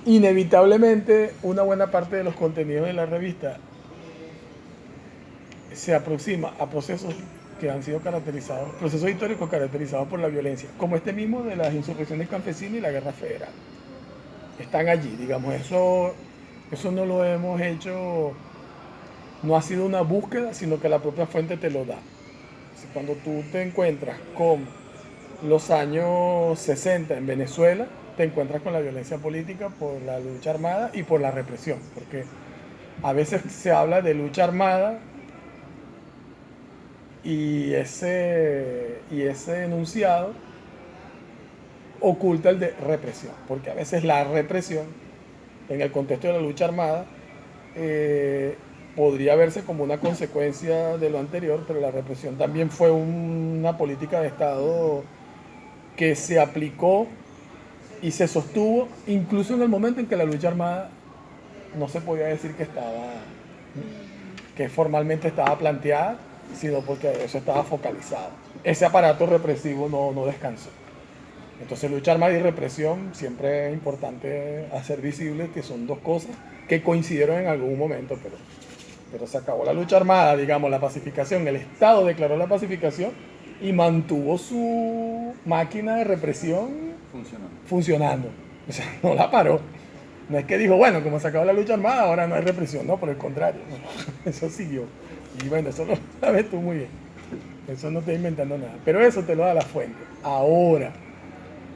inevitablemente una buena parte de los contenidos de la revista se aproxima a procesos que han sido caracterizados, procesos históricos caracterizados por la violencia, como este mismo de las insurrecciones campesinas y la guerra federal. Están allí, digamos, eso no lo hemos hecho, no ha sido una búsqueda, sino que la propia fuente te lo da. Cuando tú te encuentras con los años 60 en Venezuela, te encuentras con la violencia política por la lucha armada y por la represión, porque a veces se habla de lucha armada y ese enunciado oculta el de represión, porque a veces la represión, en el contexto de la lucha armada, podría verse como una consecuencia de lo anterior, pero la represión también fue una política de Estado que se aplicó y se sostuvo incluso en el momento en que la lucha armada no se podía decir que formalmente estaba planteada, sino porque eso estaba focalizado. Ese aparato represivo no descansó. Entonces lucha armada y represión siempre es importante hacer visible que son dos cosas que coincidieron en algún momento, pero se acabó la lucha armada, digamos, la pacificación. El Estado declaró la pacificación y mantuvo su máquina de represión funcionando. O sea, no la paró. No es que dijo, bueno, como se acabó la lucha armada, ahora no hay represión. No, por el contrario. Eso siguió. Y bueno, eso lo sabes tú muy bien. Eso no estoy inventando nada. Pero eso te lo da la fuente. Ahora,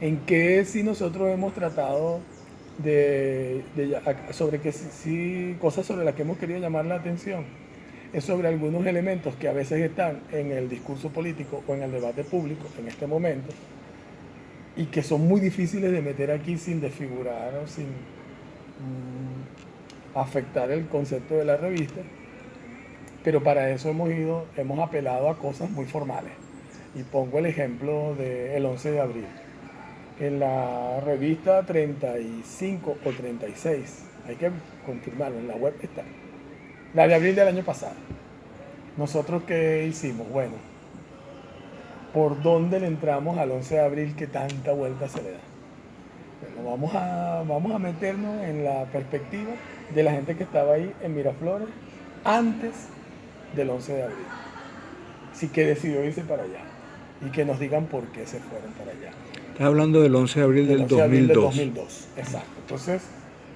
¿en qué sí nosotros hemos tratado sobre que sí, cosas sobre las que hemos querido llamar la atención? Es sobre algunos elementos que a veces están en el discurso político o en el debate público en este momento y que son muy difíciles de meter aquí sin desfigurar o sin afectar el concepto de la revista, pero para eso hemos apelado a cosas muy formales. Y pongo el ejemplo del 11 de abril. En la revista 35 o 36, hay que confirmarlo, en la web está, la de abril del año pasado. ¿Nosotros qué hicimos? Bueno, ¿por dónde le entramos al 11 de abril que tanta vuelta se le da? Bueno, vamos a meternos en la perspectiva de la gente que estaba ahí en Miraflores antes del 11 de abril. Así que decidió irse para allá y que nos digan por qué se fueron para allá. Estás hablando del 11 de abril del 11 de abril 2002. del 2002, exacto. Entonces,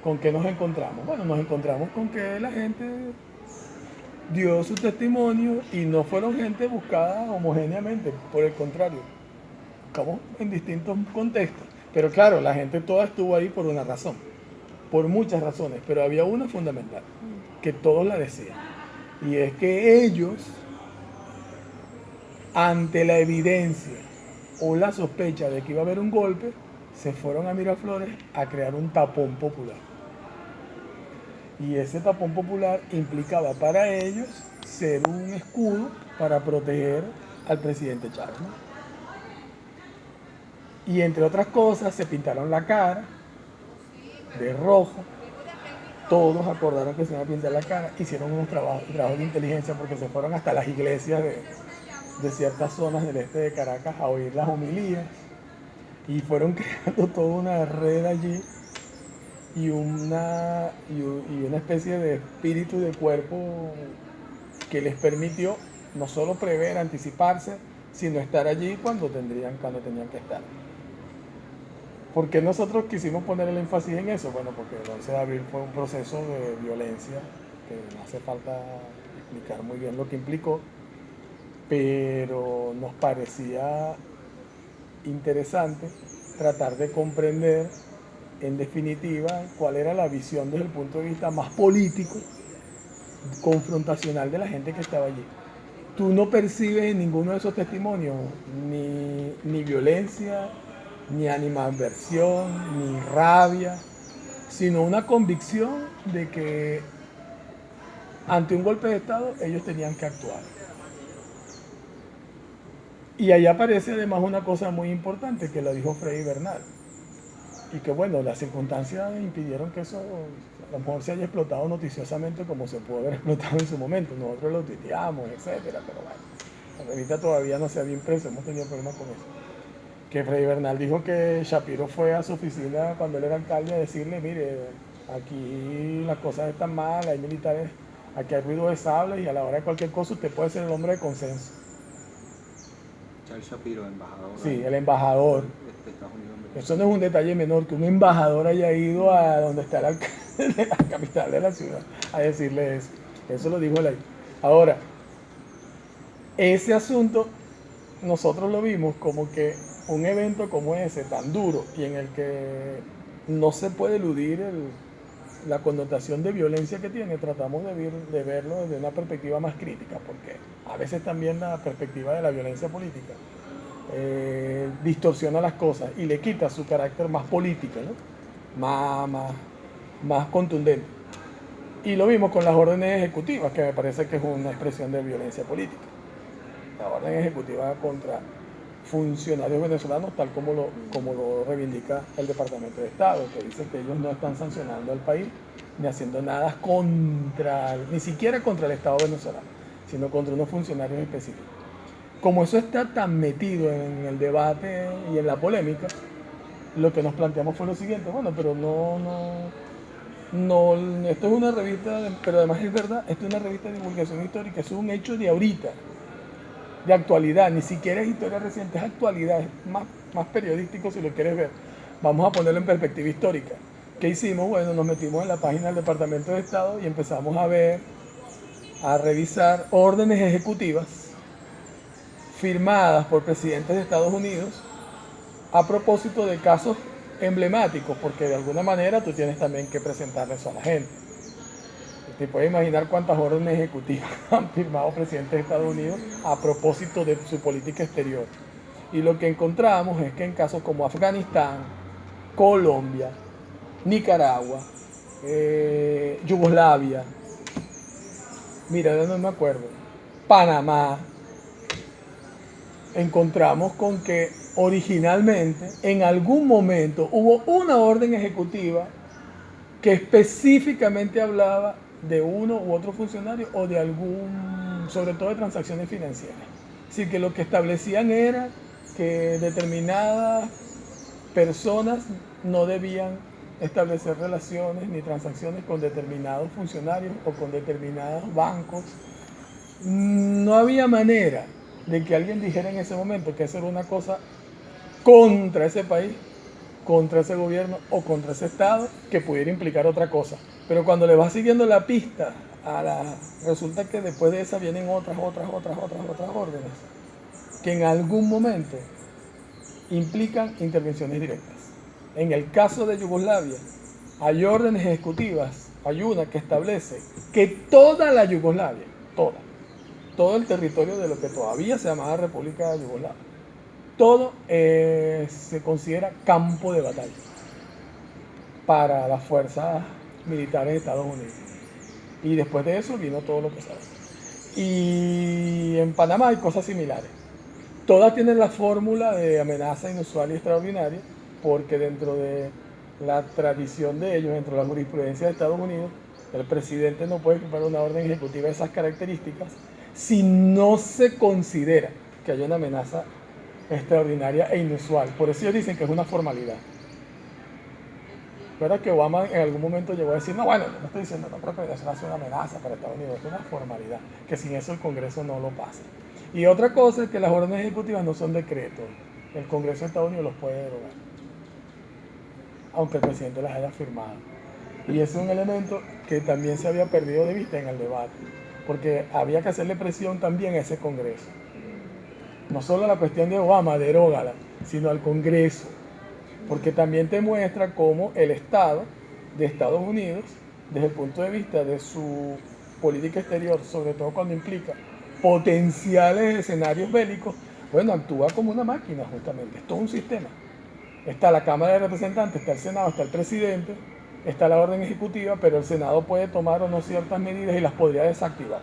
¿con qué nos encontramos? Bueno, nos encontramos con que la gente dio su testimonio y no fueron gente buscada homogéneamente, por el contrario, buscamos en distintos contextos. Pero claro, la gente toda estuvo ahí por una razón, por muchas razones, pero había una fundamental, que todos la decían, y es que ellos, ante la evidencia o la sospecha de que iba a haber un golpe, se fueron a Miraflores a crear un tapón popular. Y ese tapón popular implicaba para ellos ser un escudo para proteger al presidente Chávez, ¿no? Y entre otras cosas se pintaron la cara de rojo. Todos acordaron que se iban a pintar la cara. Hicieron unos trabajos de inteligencia porque se fueron hasta las iglesias de ciertas zonas del este de Caracas a oír las homilías. Y fueron creando toda una red allí y una especie de espíritu de cuerpo que les permitió no solo prever, anticiparse, sino estar allí cuando tenían que estar. ¿Por qué nosotros quisimos poner el énfasis en eso? Bueno, porque el 11 de abril fue un proceso de violencia que no hace falta explicar muy bien lo que implicó, pero nos parecía interesante tratar de comprender en definitiva cuál era la visión desde el punto de vista más político, confrontacional de la gente que estaba allí. Tú no percibes en ninguno de esos testimonios ni violencia, ni animadversión, ni rabia, sino una convicción de que ante un golpe de Estado ellos tenían que actuar. Y ahí aparece además una cosa muy importante que lo dijo Freddy Bernal. Y que bueno, las circunstancias impidieron que eso a lo mejor se haya explotado noticiosamente como se pudo haber explotado en su momento. Nosotros lo tuiteamos, etcétera, pero bueno, la revista todavía no se había impreso, hemos tenido problemas con eso. que Freddy Bernal dijo que Shapiro fue a su oficina cuando él era alcalde a decirle, mire, aquí las cosas están mal, hay militares, aquí hay ruido de sables y a la hora de cualquier cosa usted puede ser el hombre de consenso. Charles Shapiro, embajador. Sí, el embajador. De Estados Unidos. Eso no es un detalle menor, que un embajador haya ido a donde está el alcalde de la capital de la ciudad a decirle eso. Eso lo dijo él. Ahora, ese asunto nosotros lo vimos como que un evento como ese, tan duro, y en el que no se puede eludir la connotación de violencia que tiene, tratamos de verlo desde una perspectiva más crítica, porque a veces también la perspectiva de la violencia política distorsiona las cosas y le quita su carácter más político, ¿no? más contundente. Y lo vimos con las órdenes ejecutivas, que me parece que es una expresión de violencia política. La orden ejecutiva contra funcionarios venezolanos, tal como lo reivindica el Departamento de Estado, que dice que ellos no están sancionando al país ni haciendo nada ni siquiera contra el Estado venezolano, sino contra unos funcionarios específicos. Como eso está tan metido en el debate y en la polémica, lo que nos planteamos fue lo siguiente: bueno, pero no, esto es una revista, pero además es verdad, esto es una revista de divulgación histórica, es un hecho de ahorita, de actualidad, ni siquiera es historia reciente, es actualidad, es más periodístico si lo quieres ver. Vamos a ponerlo en perspectiva histórica. ¿Qué hicimos? Bueno, nos metimos en la página del Departamento de Estado y empezamos a revisar órdenes ejecutivas firmadas por presidentes de Estados Unidos a propósito de casos emblemáticos, porque de alguna manera tú tienes también que presentarle eso a la gente. Te puedes imaginar cuántas órdenes ejecutivas han firmado presidentes de Estados Unidos a propósito de su política exterior. Y lo que encontramos es que en casos como Afganistán, Colombia, Nicaragua, Yugoslavia, mira, no me acuerdo, Panamá, encontramos con que originalmente en algún momento hubo una orden ejecutiva que específicamente hablaba de uno u otro funcionario o de sobre todo de transacciones financieras. Es decir, que lo que establecían era que determinadas personas no debían establecer relaciones ni transacciones con determinados funcionarios o con determinados bancos. No había manera de que alguien dijera en ese momento que eso era una cosa contra ese país, contra ese gobierno o contra ese Estado, que pudiera implicar otra cosa. Pero cuando le vas siguiendo la pista, resulta que después de esa vienen otras órdenes, que en algún momento implican intervenciones directas. En el caso de Yugoslavia, hay órdenes ejecutivas, hay una que establece que toda la Yugoslavia, todo el territorio de lo que todavía se llamaba República de Yugoslavia, todo se considera campo de batalla para las fuerzas militares de Estados Unidos. Y después de eso vino todo lo que sabemos. Y en Panamá hay cosas similares. Todas tienen la fórmula de amenaza inusual y extraordinaria, porque dentro de la tradición de ellos, dentro de la jurisprudencia de Estados Unidos, el presidente no puede firmar una orden ejecutiva de esas características si no se considera que haya una amenaza extraordinaria e inusual. Por eso ellos dicen que es una formalidad. ¿Verdad que Obama en algún momento llegó a decir, no, bueno, no estoy diciendo, no creo que eso no sea una amenaza para Estados Unidos, es una formalidad, que sin eso el Congreso no lo pasa? Y otra cosa es que las órdenes ejecutivas no son decretos, el Congreso de Estados Unidos los puede derogar, aunque el presidente las haya firmado. Y ese es un elemento que también se había perdido de vista en el debate, porque había que hacerle presión también a ese Congreso. No solo la cuestión de Obama, derógala, sino al Congreso, porque también te muestra cómo el Estado de Estados Unidos, desde el punto de vista de su política exterior, sobre todo cuando implica potenciales escenarios bélicos, bueno, actúa como una máquina justamente, es todo un sistema. Está la Cámara de Representantes, está el Senado, está el presidente, está la orden ejecutiva, pero el Senado puede tomar o no ciertas medidas y las podría desactivar.